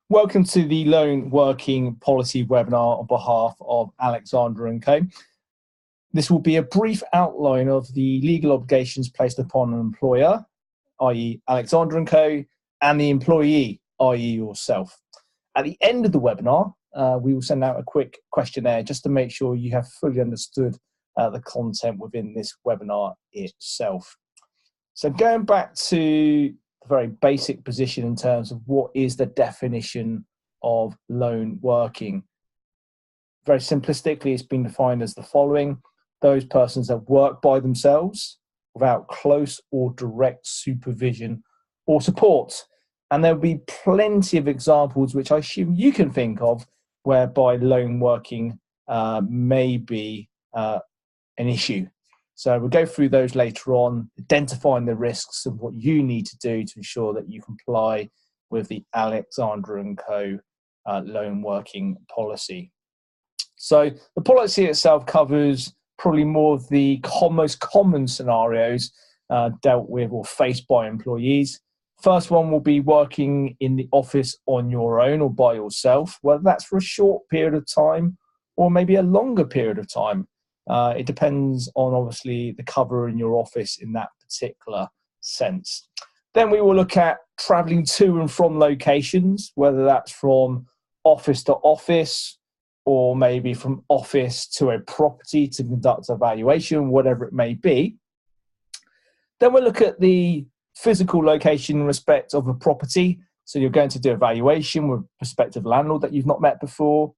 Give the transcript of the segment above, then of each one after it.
Welcome to the Lone Working Policy webinar on behalf of Alexander & Co. This will be a brief outline of the legal obligations placed upon an employer, i.e. Alexander & Co, and the employee, i.e. yourself. At the end of the webinar, we will send out a quick questionnaire just to make sure you have fully understood the content within this webinar itself. So going back to the very basic position in terms of what is the definition of lone working. Very simplistically, it's been defined as the following: those persons that work by themselves without close or direct supervision or support. And there'll be plenty of examples, which I assume you can think of, whereby lone working may be an issue. So we'll go through those later on, identifying the risks and what you need to do to ensure that you comply with the Alexander & Co. Lone working policy. So the policy itself covers probably more of the most common scenarios dealt with or faced by employees. First one will be working in the office on your own or by yourself, whether that's for a short period of time or maybe a longer period of time. It depends on obviously the cover in your office in that particular sense. Then we will look at traveling to and from locations, whether that's from office to office or maybe from office to a property to conduct a valuation, whatever it may be. Then we'll look at the physical location in respect of a property. So you're going to do a valuation with a prospective landlord that you've not met before,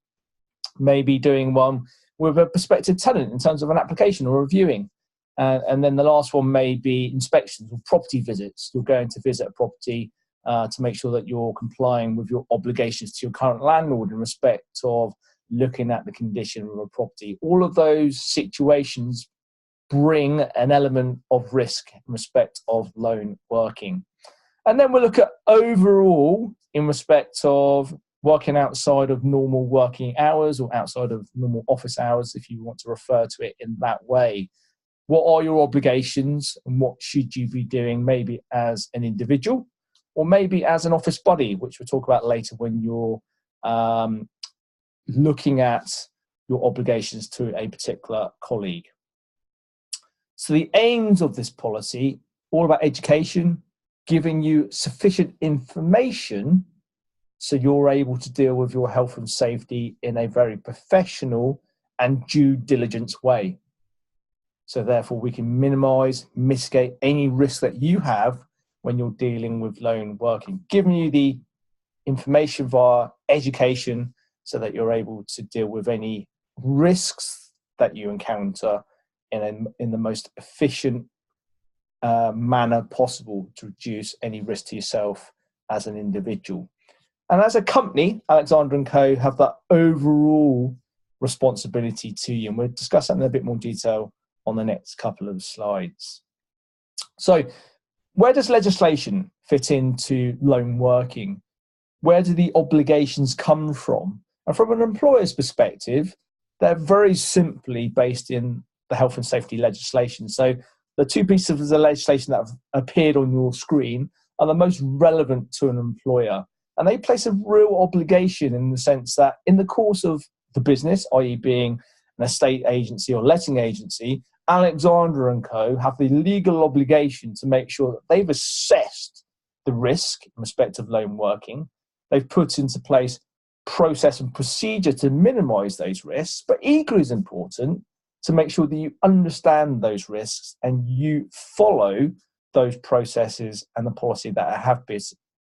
maybe doing one with a prospective tenant in terms of an application or reviewing. And then the last one may be inspections or property visits. You're going to visit a property to make sure that you're complying with your obligations to your current landlord in respect of looking at the condition of a property. All of those situations bring an element of risk in respect of lone working. And then we'll look at overall in respect of working outside of normal working hours or outside of normal office hours, if you want to refer to it in that way. What are your obligations and what should you be doing maybe as an individual or maybe as an office buddy, which we'll talk about later when you're looking at your obligations to a particular colleague. So the aims of this policy, all about education, giving you sufficient information so you're able to deal with your health and safety in a very professional and due diligence way. So therefore we can minimize, mitigate any risk that you have when you're dealing with lone working, giving you the information via education so that you're able to deal with any risks that you encounter in the most efficient manner possible to reduce any risk to yourself as an individual. And as a company, Alexander & Co have that overall responsibility to you. And we'll discuss that in a bit more detail on the next couple of slides. So where does legislation fit into lone working? Where do the obligations come from? And from an employer's perspective, they're very simply based in the health and safety legislation. So the two pieces of the legislation that have appeared on your screen are the most relevant to an employer. And they place a real obligation in the sense that in the course of the business, i.e. being an estate agency or letting agency, Alexander & Co have the legal obligation to make sure that they've assessed the risk in respect of lone working. They've put into place process and procedure to minimize those risks, but equally as important, to make sure that you understand those risks and you follow those processes and the policy that have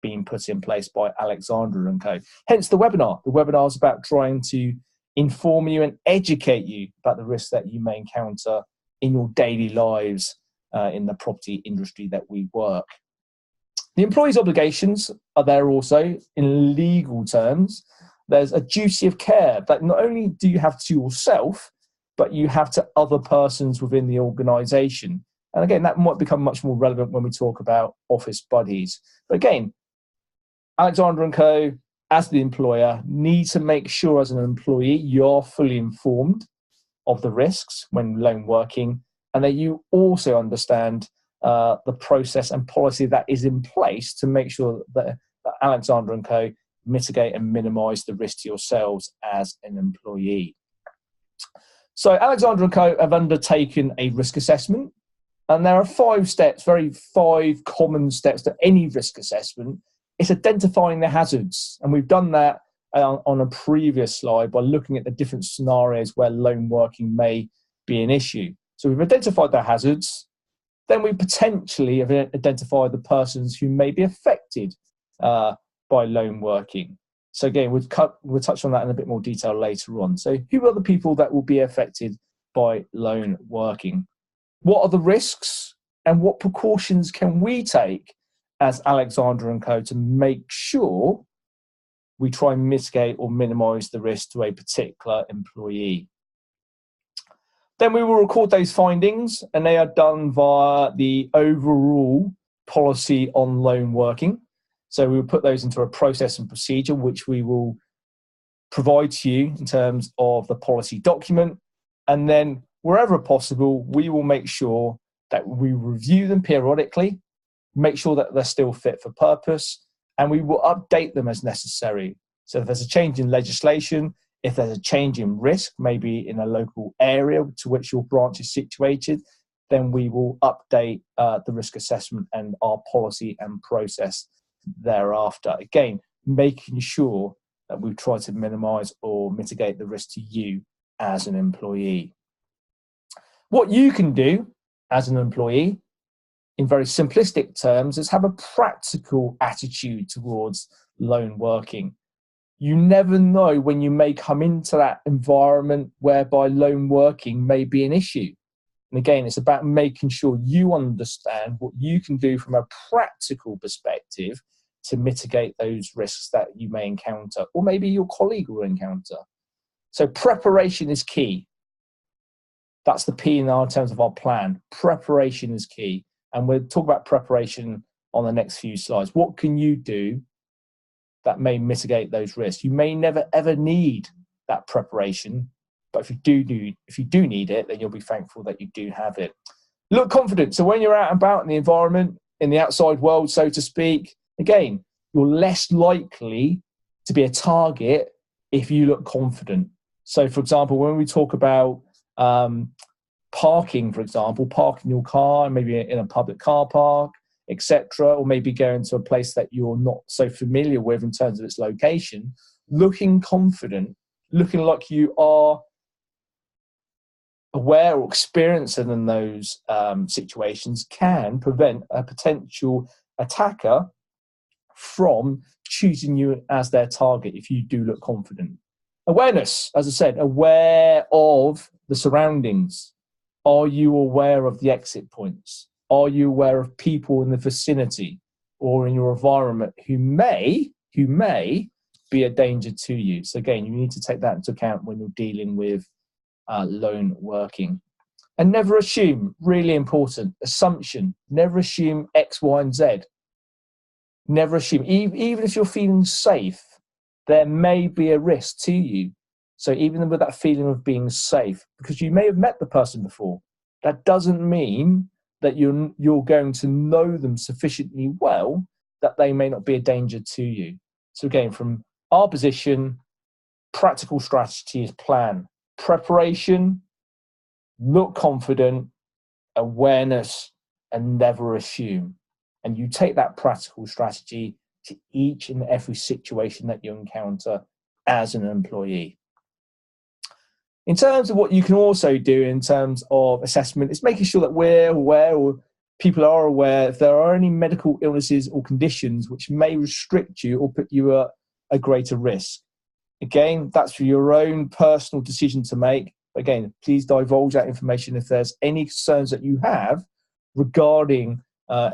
been put in place by Alexander & Co. Hence the webinar. The webinar is about trying to inform you and educate you about the risks that you may encounter in your daily lives in the property industry that we work. The employee's obligations are there also in legal terms. There's a duty of care that not only do you have to yourself, but you have to other persons within the organisation. And again, that might become much more relevant when we talk about office buddies. But again, Alexander & Co, as the employer, need to make sure as an employee you're fully informed of the risks when lone working, and that you also understand the process and policy that is in place to make sure that Alexander & Co mitigate and minimise the risk to yourselves as an employee. So Alexander & Co have undertaken a risk assessment, and there are 5 steps, 5 common steps to any risk assessment. It's identifying the hazards, and we've done that on a previous slide by looking at the different scenarios where lone working may be an issue. So we've identified the hazards, then we potentially have identified the persons who may be affected by lone working. So again, we'll touch on that in a bit more detail later on. So who are the people that will be affected by lone working? What are the risks, and what precautions can we take as Alexander & Co to make sure we try and mitigate or minimise the risk to a particular employee? Then we will record those findings, and they are done via the overall policy on lone working. So we will put those into a process and procedure, which we will provide to you in terms of the policy document. And then wherever possible, we will make sure that we review them periodically, make sure that they're still fit for purpose, and we will update them as necessary. So if there's a change in legislation, if there's a change in risk, maybe in a local area to which your branch is situated, then we will update the risk assessment and our policy and process thereafter. Again, making sure that we try to minimise or mitigate the risk to you as an employee. What you can do as an employee, in very simplistic terms, is have a practical attitude towards lone working. You never know when you may come into that environment whereby lone working may be an issue. And again, it's about making sure you understand what you can do from a practical perspective to mitigate those risks that you may encounter, or maybe your colleague will encounter. So preparation is key. That's the P in terms of our plan. Preparation is key. And we'll talk about preparation on the next few slides. What can you do that may mitigate those risks? You may never ever need that preparation, but if you do need it, then you'll be thankful that you do have it. Look confident. So when you're out and about in the environment, in the outside world, so to speak, again, you're less likely to be a target if you look confident. So for example, when we talk about parking, for example, parking your car, maybe in a public car park, etc., or maybe going to a place that you're not so familiar with in terms of its location, looking confident, looking like you are aware or experienced in those situations can prevent a potential attacker from choosing you as their target if you do look confident. Awareness, as I said, aware of the surroundings. Are you aware of the exit points? Are you aware of people in the vicinity or in your environment who may be a danger to you? So again, you need to take that into account when you're dealing with lone working. And never assume, really important, assumption, never assume X, Y, and Z. Never assume, even if you're feeling safe, there may be a risk to you. So even with that feeling of being safe, because you may have met the person before, that doesn't mean that you're going to know them sufficiently well that they may not be a danger to you. So again, from our position, practical strategy is plan. Preparation, look confident, awareness, and never assume. And you take that practical strategy to each and every situation that you encounter as an employee. In terms of what you can also do in terms of assessment, is making sure that we're aware, or people are aware, if there are any medical illnesses or conditions which may restrict you or put you at a greater risk. Again, that's for your own personal decision to make. Again, please divulge that information if there's any concerns that you have regarding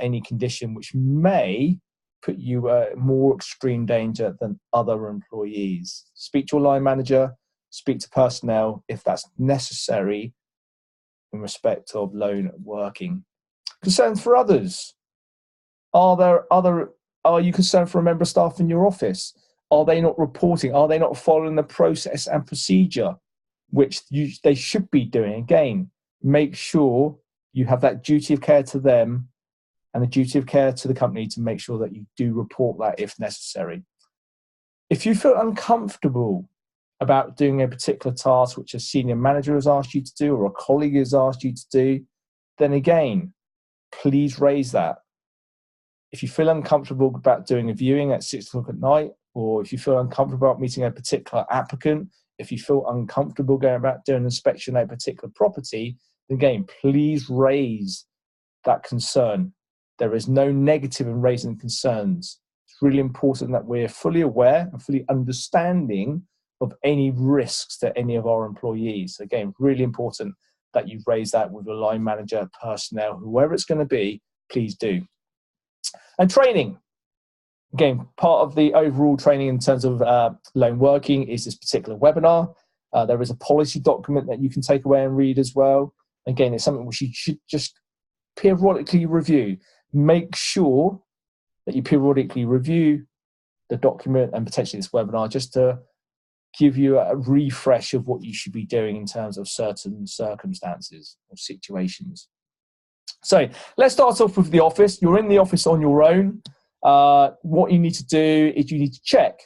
any condition which may put you at more extreme danger than other employees. Speak to your line manager, speak to personnel if that's necessary in respect of lone working. Concerns for others. Are you concerned for a member of staff in your office? Are they not reporting? Are they not following the process and procedure which they should be doing? Again, make sure you have that duty of care to them and the duty of care to the company to make sure that you do report that if necessary. If you feel uncomfortable about doing a particular task which a senior manager has asked you to do or a colleague has asked you to do, then again, please raise that. If you feel uncomfortable about doing a viewing at 6 o'clock at night, or if you feel uncomfortable about meeting a particular applicant, if you feel uncomfortable going about doing an inspection at a particular property, then again, please raise that concern. There is no negative in raising concerns. It's really important that we're fully aware and fully understanding of any risks to any of our employees. Again, really important that you raise that with a line manager, personnel, whoever it's going to be, please do. And training. Again, part of the overall training in terms of lone working is this particular webinar. There is a policy document that you can take away and read as well. Again, it's something which you should just periodically review. Make sure that you periodically review the document and potentially this webinar just to give you a refresh of what you should be doing in terms of certain circumstances or situations. So let's start off with the office. You're in the office on your own. What you need to do is you need to check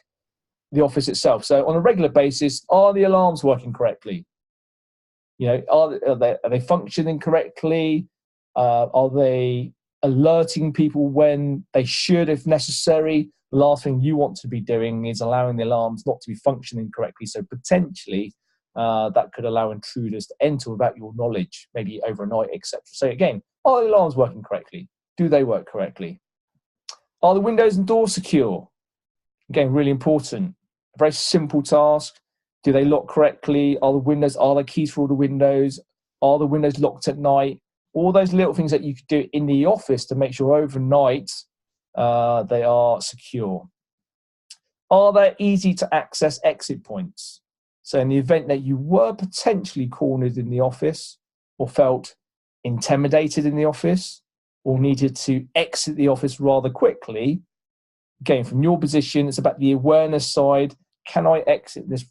the office itself. So on a regular basis, are the alarms working correctly? You know, are they functioning correctly? Are they alerting people when they should, if necessary? The last thing you want to be doing is allowing the alarms not to be functioning correctly. So potentially that could allow intruders to enter without your knowledge, maybe overnight, etc. So again, are the alarms working correctly? Do they work correctly? Are the windows and doors secure? Again, really important. A very simple task. Do they lock correctly? Are the keys for all the windows? Are the windows locked at night? All those little things that you could do in the office to make sure overnight they are secure. Are there easy to access exit points? So in the event that you were potentially cornered in the office or felt intimidated in the office or needed to exit the office rather quickly, again, from your position, it's about the awareness side. Can I exit this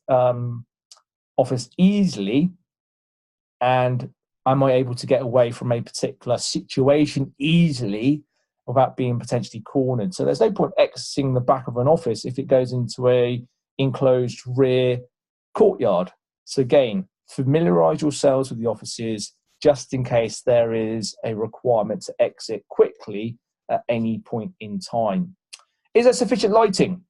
office easily? And am I able to get away from a particular situation easily without being potentially cornered? So there's no point exiting the back of an office if it goes into a enclosed rear courtyard. So again, familiarize yourselves with the offices just in case there is a requirement to exit quickly at any point in time. Is there sufficient lighting?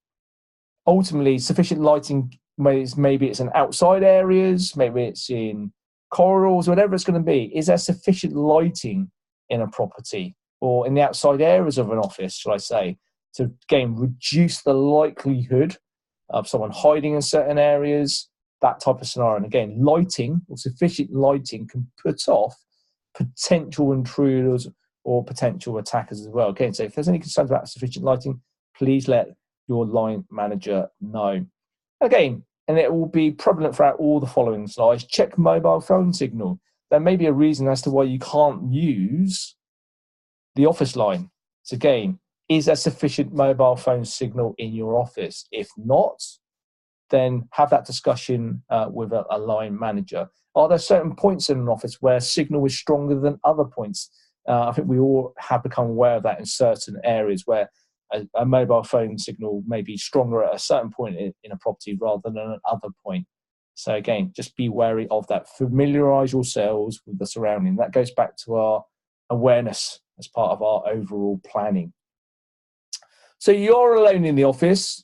Ultimately, sufficient lighting, maybe it's in outside areas, maybe it's in corridors, whatever it's going to be. Is there sufficient lighting in a property or in the outside areas of an office, shall I say, to again reduce the likelihood of someone hiding in certain areas, that type of scenario? And again, lighting or sufficient lighting can put off potential intruders or potential attackers as well. Again, so if there's any concerns about sufficient lighting, please let your line manager know. Again, and it will be prevalent throughout all the following slides, check mobile phone signal. There may be a reason as to why you can't use the office line. So again, is there sufficient mobile phone signal in your office? If not, then have that discussion with a line manager. Are there certain points in an office where signal is stronger than other points? I think we all have become aware of that in certain areas where a mobile phone signal may be stronger at a certain point in a property rather than at another point. So again, just be wary of that. Familiarize yourselves with the surrounding. That goes back to our awareness as part of our overall planning. So you're alone in the office,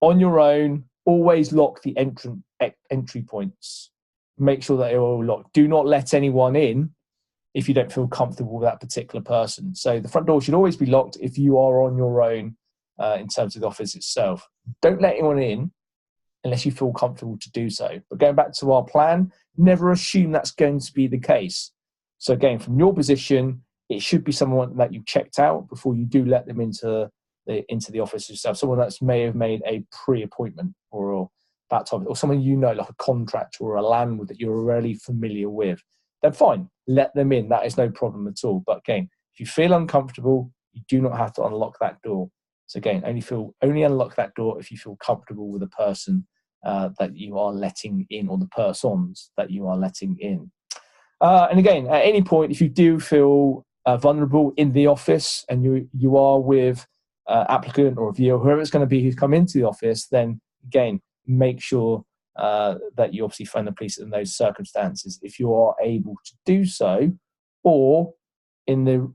on your own. Always lock the entry points. Make sure that they're all locked. Do not let anyone in if you don't feel comfortable with that particular person. So the front door should always be locked if you are on your own in terms of the office itself. Don't let anyone in unless you feel comfortable to do so. But going back to our plan, never assume that's going to be the case. So again, from your position, it should be someone that you've checked out before you do let them into the office yourself. Someone that may have made a pre-appointment or that type of, or someone you know, like a contractor or a landlord that you're already familiar with. Then fine, let them in. That is no problem at all. But again, if you feel uncomfortable, you do not have to unlock that door. So again, only unlock that door if you feel comfortable with the person that you are letting in, or the persons that you are letting in. And again, at any point, if you do feel vulnerable in the office and you are with applicant or viewer, whoever it's going to be who's come into the office, then again, make sure that you obviously phone the police in those circumstances if you are able to do so, or in the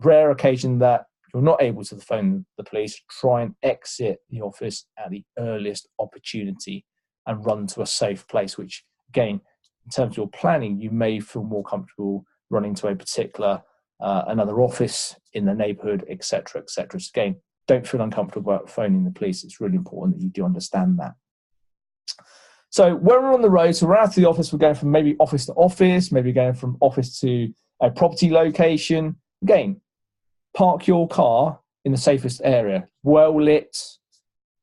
rare occasion that you're not able to phone the police, try and exit the office at the earliest opportunity and run to a safe place, which again, in terms of your planning, you may feel more comfortable running to a particular another office in the neighbourhood, etc., etc. So again, don't feel uncomfortable about phoning the police. It's really important that you do understand that. So when we're on the road, so we're out of the office, we're going from maybe office to office, maybe going from office to a property location. Again, park your car in the safest area, well lit,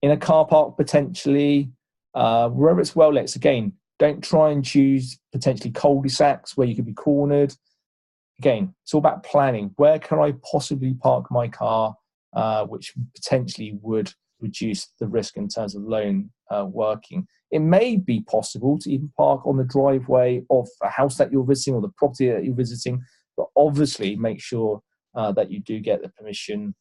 in a car park potentially, wherever it's well lit. So again, don't try and choose potentially cul-de-sacs where you could be cornered. Again, it's all about planning. Where can I possibly park my car, which potentially would reduce the risk in terms of lone working? It may be possible to even park on the driveway of a house that you're visiting or the property that you're visiting, but obviously make sure that you do get the permission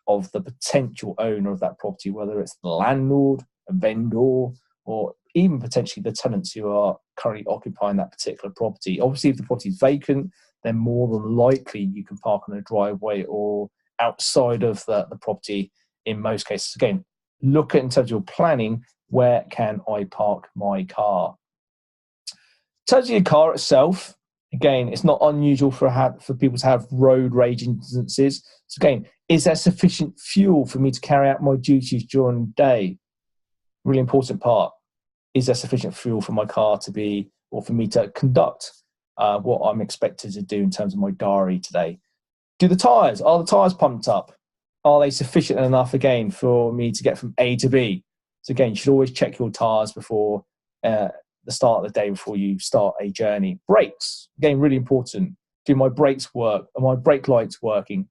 of the potential owner of that property, whether it's the landlord, a vendor, or even potentially the tenants who are currently occupying that particular property. Obviously, if the property is vacant, then more than likely you can park on a driveway or outside of the property in most cases. Again, look at in terms of your planning, where can I park my car? In terms of your car itself, again, it's not unusual for people to have road rage instances. So again, is there sufficient fuel for me to carry out my duties during the day? Really important part. Is there sufficient fuel for my car to be, or for me to conduct what I'm expected to do in terms of my diary today? Are the tyres pumped up? Are they sufficient enough, again, for me to get from A to B? So again, you should always check your tyres before the start of the day, before you start a journey. Brakes, again, really important. Do my brakes work? Are my brake lights working?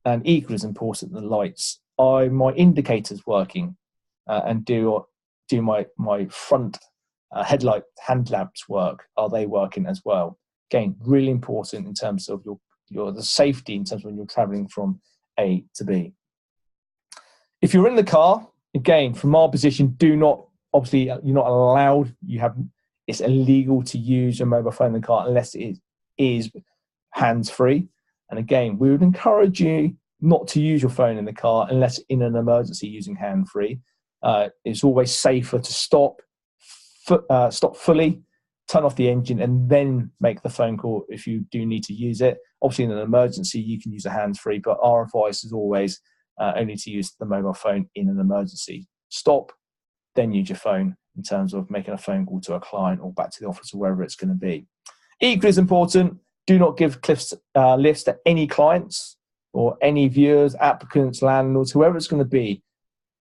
And equally as important than lights, are my indicators working? And do my front headlight hand lamps work? Are they working as well? Again, really important in terms of the safety in terms of when you're traveling from A to B. If you're in the car, again, from our position, obviously you're not allowed, it's illegal to use your mobile phone in the car unless it is hands-free. And again, we would encourage you not to use your phone in the car unless in an emergency using hand-free. It's always safer to stop fully, turn off the engine, and then make the phone call if you do need to use it. Obviously, in an emergency, you can use a hands-free, but our advice is always only to use the mobile phone in an emergency. Stop, then use your phone in terms of making a phone call to a client or back to the office or wherever it's going to be. Equally as important, do not give lifts to any clients or any viewers, applicants, landlords, whoever it's going to be.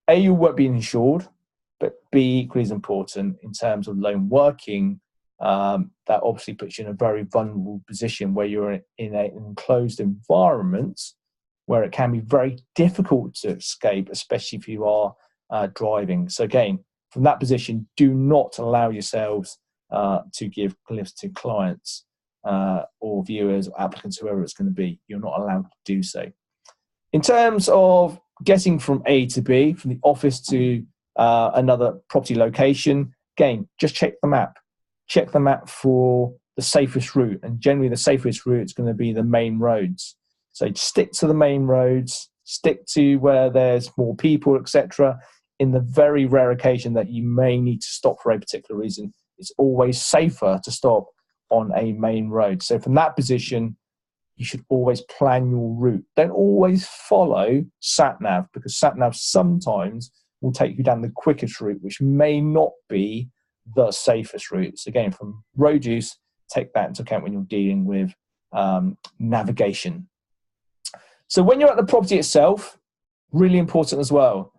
A, you won't be insured, but B, equally as important in terms of lone working, that obviously puts you in a very vulnerable position where you're in an enclosed environment where it can be very difficult to escape, especially if you are driving. So again, from that position, do not allow yourselves to give lifts to clients or viewers or applicants, whoever it's going to be. You're not allowed to do so. In terms of getting from A to B, from the office to another property location, again, just check the map. Check the map for the safest route, and generally the safest route is going to be the main roads. So stick to the main roads, stick to where there's more people, etc. In the very rare occasion that you may need to stop for a particular reason, it's always safer to stop on a main road. So from that position, you should always plan your route. Don't always follow SatNav, because SatNav sometimes will take you down the quickest route, which may not be the safest route. So again, from road use, take that into account when you're dealing with navigation. So when you're at the property itself, really important as well,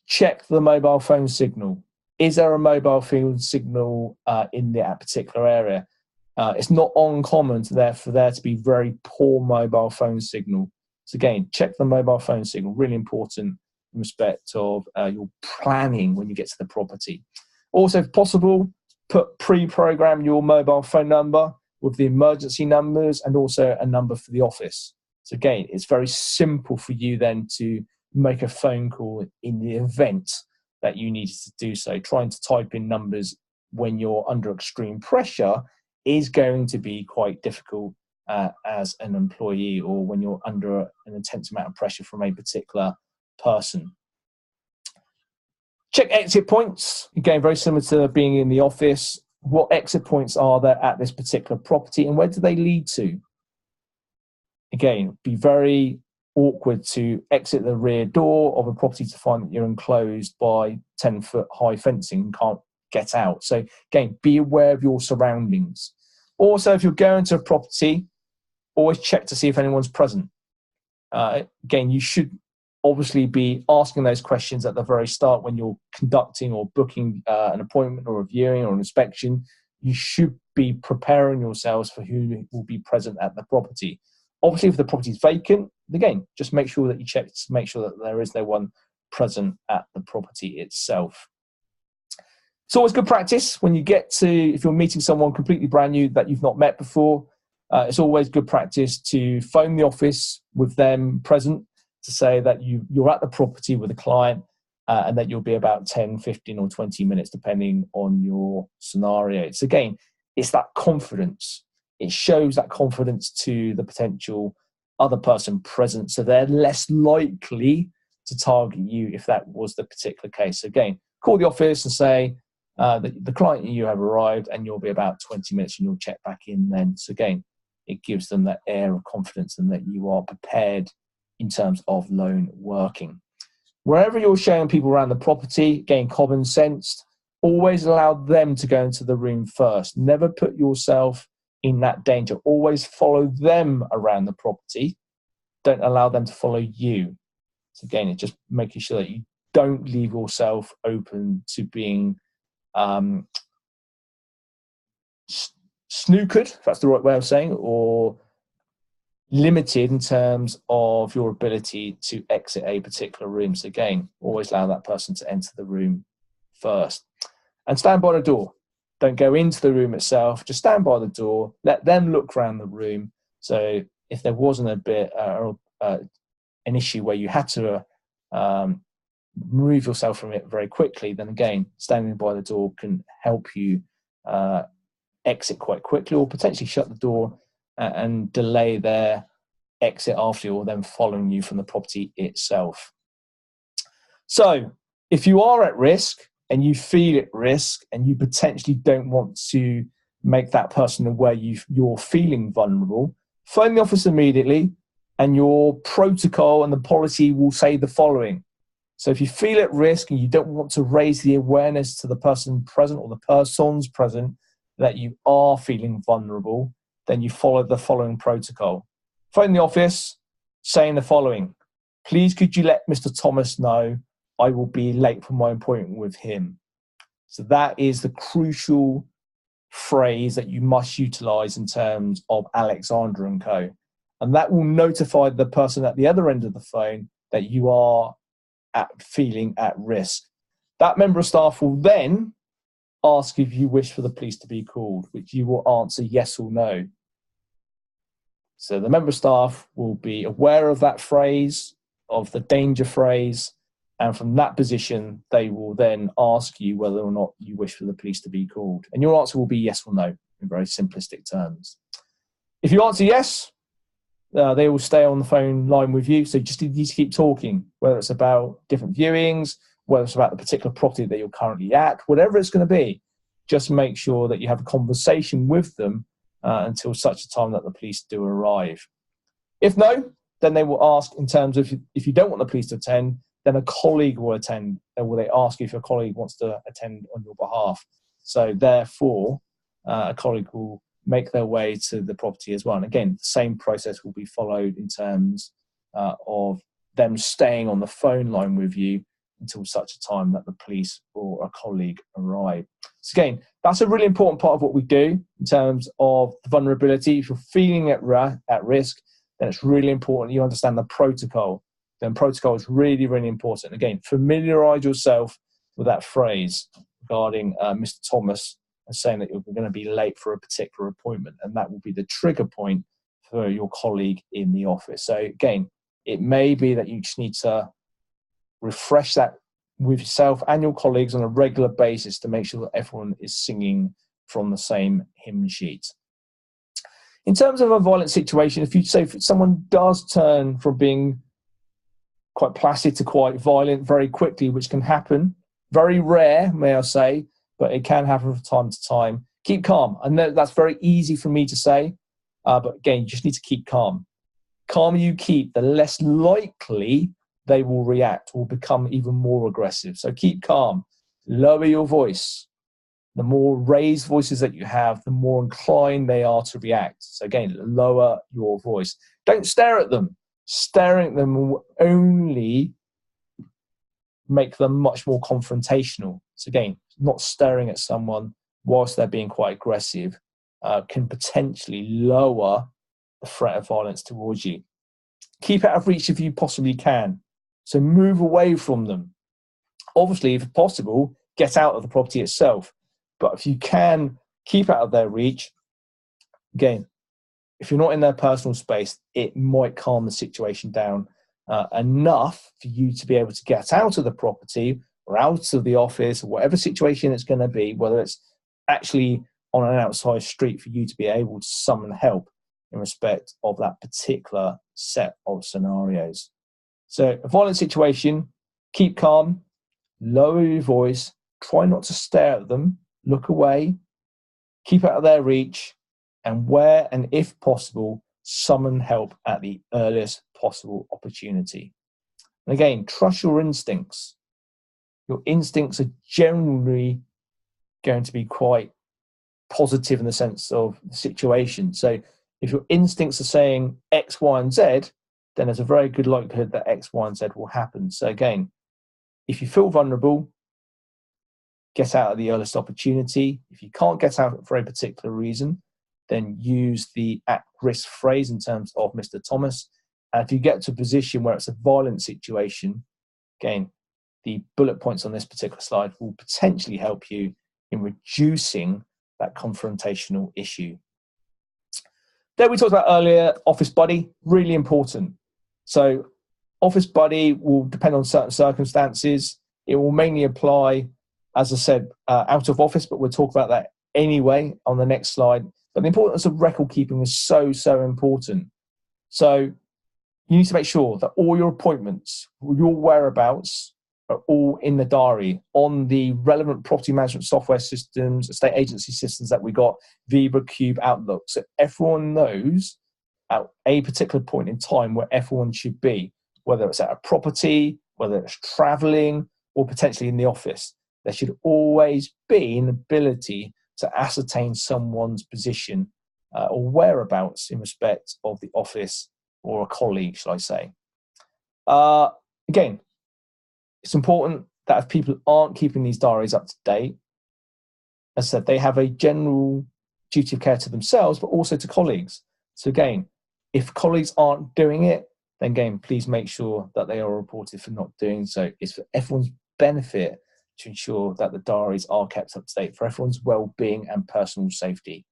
check the mobile phone signal. Is there a mobile phone signal in that particular area? It's not uncommon for there to be very poor mobile phone signal. So again, check the mobile phone signal, really important in respect of your planning when you get to the property. Also, if possible, pre-program your mobile phone number with the emergency numbers and also a number for the office. So again, it's very simple for you then to make a phone call in the event that you needed to do so. Trying to type in numbers when you're under extreme pressure is going to be quite difficult as an employee, or when you're under an intense amount of pressure from a particular person. Check exit points. Again, very similar to being in the office. What exit points are there at this particular property, and where do they lead to? Again, be very awkward to exit the rear door of a property to find that you're enclosed by 10-foot high fencing and can't get out. So again, be aware of your surroundings. Also, if you're going to a property, always check to see if anyone's present. Again, you should obviously be asking those questions at the very start when you're conducting or booking an appointment or a viewing or an inspection. You should be preparing yourselves for who will be present at the property. Obviously, if the property is vacant, again, just make sure that you check to make sure that there is no one present at the property itself. It's always good practice when you get to, if you're meeting someone completely brand new that you've not met before, it's always good practice to phone the office with them present to say that you're at the property with a client and that you'll be about 10, 15 or 20 minutes depending on your scenario. It's again, it's that confidence. It shows that confidence to the potential other person present, so they're less likely to target you if that was the particular case. Again, call the office and say that the client and you have arrived, and you'll be about 20 minutes and you'll check back in then. So again, it gives them that air of confidence and that you are prepared in terms of loan working. Wherever you're showing people around the property, again, common sense, always allow them to go into the room first. Never put yourself in that danger. Always follow them around the property. Don't allow them to follow you. So again, it's just making sure that you don't leave yourself open to being snookered, if that's the right way of saying, or limited in terms of your ability to exit a particular room. So again, always allow that person to enter the room first. And stand by the door. Don't go into the room itself. Just stand by the door. Let them look around the room. So if there wasn't an issue where you had to remove yourself from it very quickly, then again, standing by the door can help you exit quite quickly, or potentially shut the door and delay their exit after you, or them following you from the property itself. So if you are at risk and you feel at risk and you potentially don't want to make that person aware you're feeling vulnerable, phone the office immediately, and your protocol and the policy will say the following. So if you feel at risk and you don't want to raise the awareness to the person present or the persons present that you are feeling vulnerable, then you follow the following protocol. Phone the office saying the following: please could you let Mr. Thomas know I will be late for my appointment with him. So that is the crucial phrase that you must utilize in terms of Alexander & Co. And that will notify the person at the other end of the phone that you are feeling at risk. That member of staff will then ask if you wish for the police to be called, which you will answer yes or no. So the member of staff will be aware of that phrase, of the danger phrase, and from that position, they will then ask you whether or not you wish for the police to be called. And your answer will be yes or no, in very simplistic terms. If you answer yes, they will stay on the phone line with you. So you just need to keep talking, whether it's about different viewings, whether it's about the particular property that you're currently at, whatever it's going to be. Just make sure that you have a conversation with them until such a time that the police do arrive. If no, then they will ask in terms of if you don't want the police to attend, then a colleague will attend, and will they ask you if your colleague wants to attend on your behalf. So therefore, a colleague will make their way to the property as well. And again, the same process will be followed in terms of them staying on the phone line with you until such a time that the police or a colleague arrive. So again, that's a really important part of what we do in terms of the vulnerability. If you're feeling at risk, then it's really important you understand the protocol. Then protocol is really, really important. Again, familiarize yourself with that phrase regarding Mr. Thomas and saying that you're going to be late for a particular appointment, and that will be the trigger point for your colleague in the office. So again, it may be that you just need to refresh that with yourself and your colleagues on a regular basis to make sure that everyone is singing from the same hymn sheet. In terms of a violent situation, if someone does turn from being quite placid to quite violent very quickly, which can happen, very rare, may I say, but it can happen from time to time, keep calm. I know that's very easy for me to say, but again, you just need to keep calm. The calmer you keep, the less likely they will react or become even more aggressive. So keep calm, lower your voice. The more raised voices that you have, the more inclined they are to react. So again, lower your voice. Don't stare at them. Staring at them will only make them much more confrontational. So again, not staring at someone whilst they're being quite aggressive can potentially lower the threat of violence towards you. Keep out of reach if you possibly can. So move away from them. Obviously, if possible, get out of the property itself. But if you can keep out of their reach, again, if you're not in their personal space, it might calm the situation down enough for you to be able to get out of the property or out of the office or whatever situation it's going to be, whether it's actually on an outside street, for you to be able to summon help in respect of that particular set of scenarios. So a violent situation, keep calm, lower your voice, try not to stare at them, look away, keep out of their reach, and where and if possible, summon help at the earliest possible opportunity. And again, trust your instincts. Your instincts are generally going to be quite positive in the sense of the situation. So if your instincts are saying X, Y, and Z, then there's a very good likelihood that X, Y, and Z will happen. So again, if you feel vulnerable, get out at the earliest opportunity. If you can't get out for a particular reason, then use the at-risk phrase in terms of Mr. Thomas. And if you get to a position where it's a violent situation, again, the bullet points on this particular slide will potentially help you in reducing that confrontational issue. Then we talked about earlier, office buddy, really important. So office buddy will depend on certain circumstances. It will mainly apply, as I said, out of office, but we'll talk about that anyway on the next slide. But the importance of record keeping is so, so important. So you need to make sure that all your appointments, your whereabouts are all in the diary on the relevant property management software systems, estate agency systems that we got, Viva, Cube, Outlook. So everyone knows at a particular point in time where everyone should be, whether it's at a property, whether it's traveling, or potentially in the office. There should always be an ability to ascertain someone's position or whereabouts in respect of the office or a colleague, shall I say. Again, it's important that if people aren't keeping these diaries up to date, as I said, they have a general duty of care to themselves, but also to colleagues. So again, if colleagues aren't doing it, then again, please make sure that they are reported for not doing so. It's for everyone's benefit to ensure that the diaries are kept up to date for everyone's well-being and personal safety.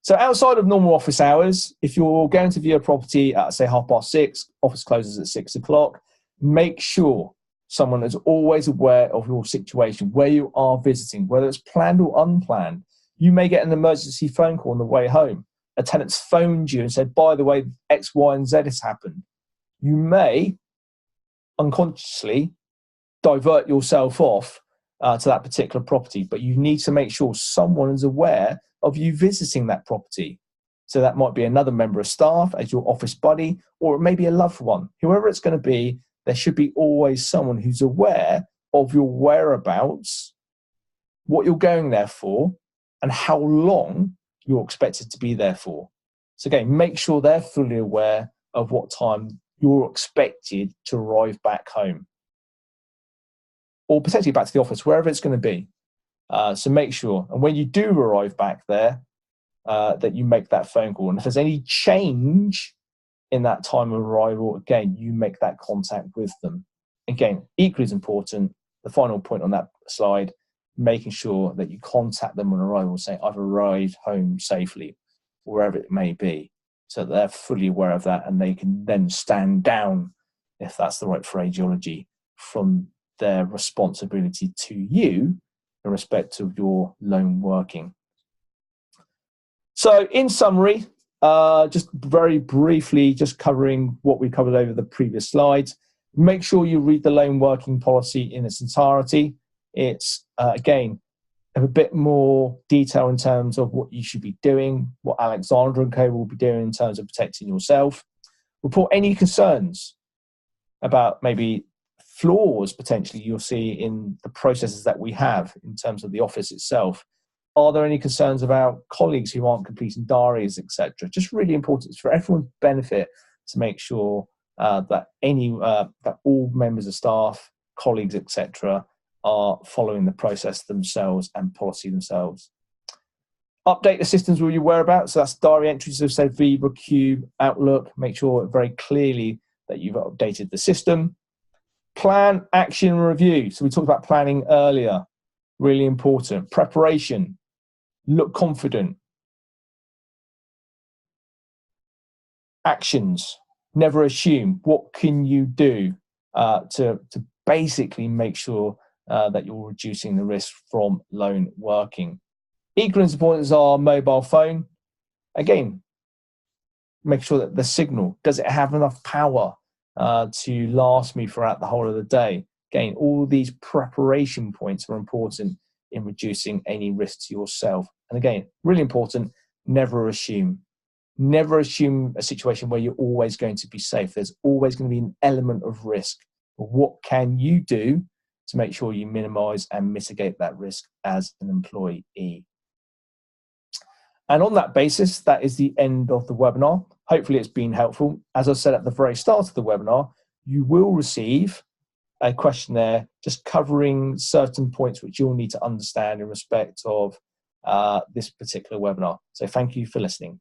So outside of normal office hours, if you're going to view a property at, say, 6:30, office closes at 6 o'clock, make sure someone is always aware of your situation, where you are visiting, whether it's planned or unplanned. You may get an emergency phone call on the way home. A tenant's phoned you and said, by the way, X, Y, and Z has happened. You may unconsciously divert yourself off to that particular property, but you need to make sure someone is aware of you visiting that property. So that might be another member of staff as your office buddy, or it may be a loved one. Whoever it's going to be, there should be always someone who's aware of your whereabouts, what you're going there for, and how long you're expected to be there for. So again, make sure they're fully aware of what time you're expected to arrive back home, or potentially back to the office, wherever it's going to be. So make sure, and when you do arrive back there, that you make that phone call. And if there's any change in that time of arrival, again, you make that contact with them. Again, equally as important, the final point on that slide, making sure that you contact them on arrival, saying, I've arrived home safely, wherever it may be, so that they're fully aware of that and they can then stand down if that's the right phraseology, from their responsibility to you in respect of your lone working. So in summary, just very briefly, just covering what we covered over the previous slides, make sure you read the lone working policy in its entirety. It's, again, a bit more detail in terms of what you should be doing, what Alexandra & Co will be doing in terms of protecting yourself. Report any concerns about maybe flaws potentially you'll see in the processes that we have in terms of the office itself. Are there any concerns about colleagues who aren't completing diaries, etc.? Just really important. It's for everyone's benefit to make sure that all members of staff, colleagues, etc., are following the process themselves and policy themselves. Update the systems with your whereabouts. So that's diary entries of, say, Viva, Cube, Outlook. Make sure very clearly that you've updated the system. Plan, action, review. So we talked about planning earlier. Really important. Preparation. Look confident. Actions. Never assume. What can you do to basically make sure that you're reducing the risk from lone working? Equally as important is our mobile phone. Again, make sure that the signal, does it have enough power to last me throughout the whole of the day? Again, all these preparation points are important in reducing any risk to yourself. And again, really important, never assume. Never assume a situation where you're always going to be safe. There's always going to be an element of risk. But what can you do to make sure you minimize and mitigate that risk as an employee? And on that basis, that is the end of the webinar. Hopefully it's been helpful. As I said at the very start of the webinar, you will receive a questionnaire just covering certain points which you'll need to understand in respect of this particular webinar. So thank you for listening.